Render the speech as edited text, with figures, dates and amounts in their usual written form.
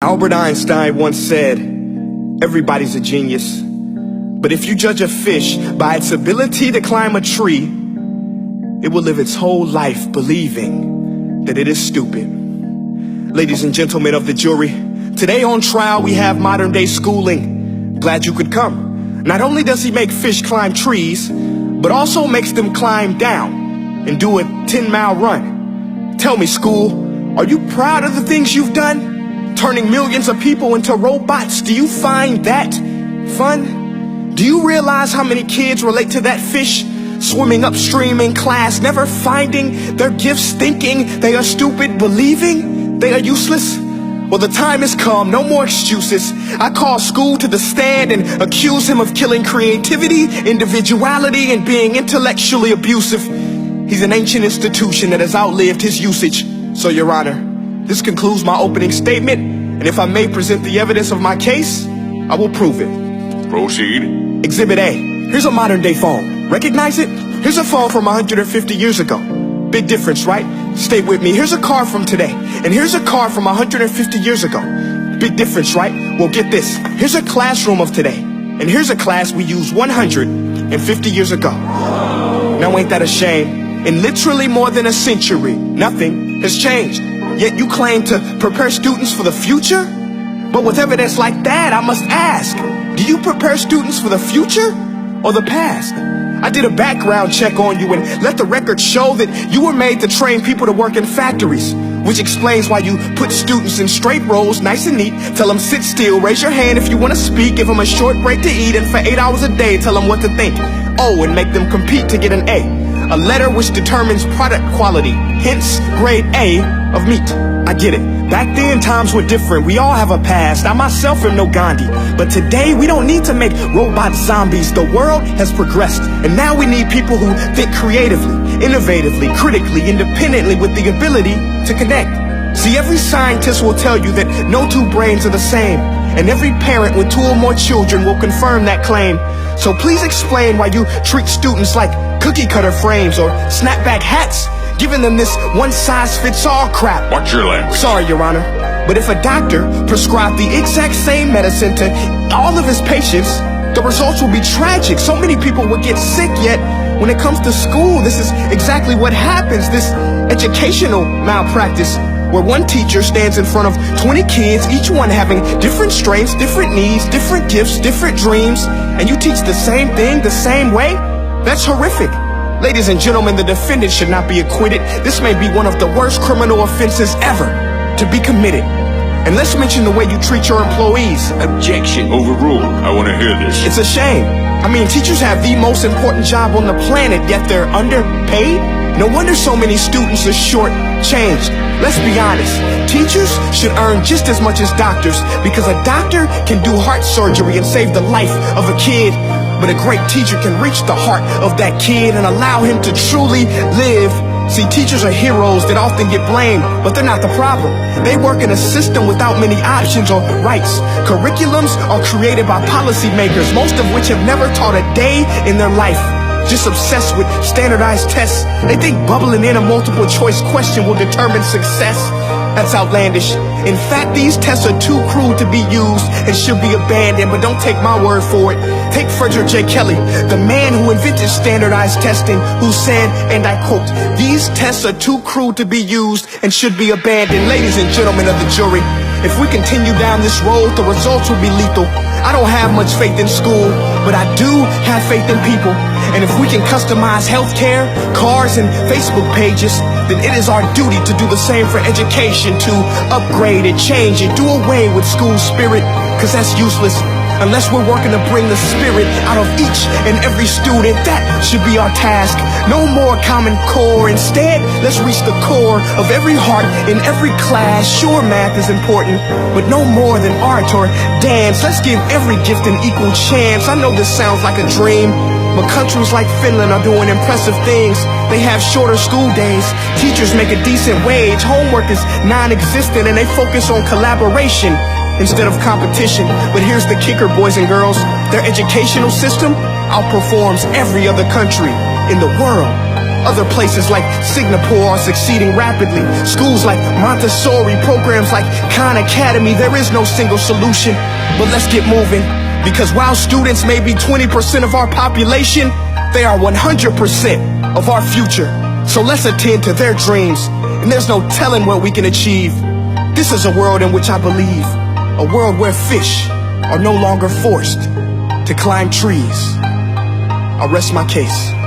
Albert Einstein once said, everybody's a genius. But if you judge a fish by its ability to climb a tree, it will live its whole life believing that it is stupid. Ladies and gentlemen of the jury, today on trial we have modern day schooling. Glad you could come. Not only does he make fish climb trees, but also makes them climb down and do a 10-mile run. Tell me, school, are you proud of the things you've done? Turning millions of people into robots, do you find that fun? Do you realize how many kids relate to that fish swimming upstream in class, never finding their gifts, thinking they are stupid, believing they are useless? Well, the time has come, no more excuses. I call school to the stand and accuse him of killing creativity, individuality, and being intellectually abusive. He's an ancient institution that has outlived his usage. So, Your Honor, this concludes my opening statement, and if I may present the evidence of my case, I will prove it. Proceed. Exhibit A. Here's a modern day phone. Recognize it? Here's a phone from 150 years ago. Big difference, right? Stay with me. Here's a car from today, and here's a car from 150 years ago. Big difference, right? Well, get this. Here's a classroom of today, and here's a class we used 150 years ago. Now ain't that a shame? In literally more than a century, nothing has changed. Yet you claim to prepare students for the future? But with evidence like that, I must ask, do you prepare students for the future or the past? I did a background check on you and let the record show that you were made to train people to work in factories, which explains why you put students in straight rows, nice and neat, tell them sit still, raise your hand if you want to speak, give them a short break to eat, and for 8 hours a day, tell them what to think. Oh, and make them compete to get an A letter which determines product quality, hence grade A of meat. I get it. Back then, times were different. We all have a past. I myself am no Gandhi. But today, we don't need to make robot zombies. The world has progressed. And now we need people who think creatively, innovatively, critically, independently, with the ability to connect. See, every scientist will tell you that no two brains are the same. And every parent with 2 or more children will confirm that claim. So please explain why you treat students like cookie cutter frames or snapback hats, giving them this one-size-fits-all crap. Watch your language. Sorry, Your Honor, but if a doctor prescribed the exact same medicine to all of his patients, the results will be tragic. So many people will get sick, yet when it comes to school, this is exactly what happens. This educational malpractice, where one teacher stands in front of 20 kids, each one having different strengths, different needs, different gifts, different dreams, and you teach the same thing the same way? That's horrific. Ladies and gentlemen, the defendant should not be acquitted. This may be one of the worst criminal offenses ever to be committed. And let's mention the way you treat your employees. Objection. Overruled. I want to hear this. It's a shame. I mean, teachers have the most important job on the planet, yet they're underpaid? No wonder so many students are short-changed. Let's be honest. Teachers should earn just as much as doctors, because a doctor can do heart surgery and save the life of a kid. But a great teacher can reach the heart of that kid and allow him to truly live. See, teachers are heroes that often get blamed, but they're not the problem. They work in a system without many options or rights. Curriculums are created by policymakers, most of which have never taught a day in their life. Just obsessed with standardized tests. They think bubbling in a multiple choice question will determine success. That's outlandish. In fact, these tests are too cruel to be used and should be abandoned, but don't take my word for it. Take Frederick J. Kelly, the man who invented standardized testing, who said, and I quote, "These tests are too cruel to be used and should be abandoned." Ladies and gentlemen of the jury, if we continue down this road, the results will be lethal. I don't have much faith in school, but I do have faith in people. And if we can customize healthcare, cars, and Facebook pages, then it is our duty to do the same for education, to upgrade and change and do away with school spirit, because that's useless. Unless we're working to bring the spirit out of each and every student, that should be our task. No more Common Core. Instead, let's reach the core of every heart in every class. Sure, math is important, but no more than art or dance. Let's give every gift an equal chance. I know this sounds like a dream, but countries like Finland are doing impressive things. They have shorter school days. Teachers make a decent wage. Homework is non-existent, and they focus on collaboration instead of competition. But here's the kicker, boys and girls. Their educational system outperforms every other country in the world. Other places like Singapore are succeeding rapidly. Schools like Montessori, programs like Khan Academy. There is no single solution, but let's get moving. Because while students may be 20% of our population, they are 100% of our future. So let's attend to their dreams, and there's no telling what we can achieve. This is a world in which I believe, a world where fish are no longer forced to climb trees. I'll rest my case.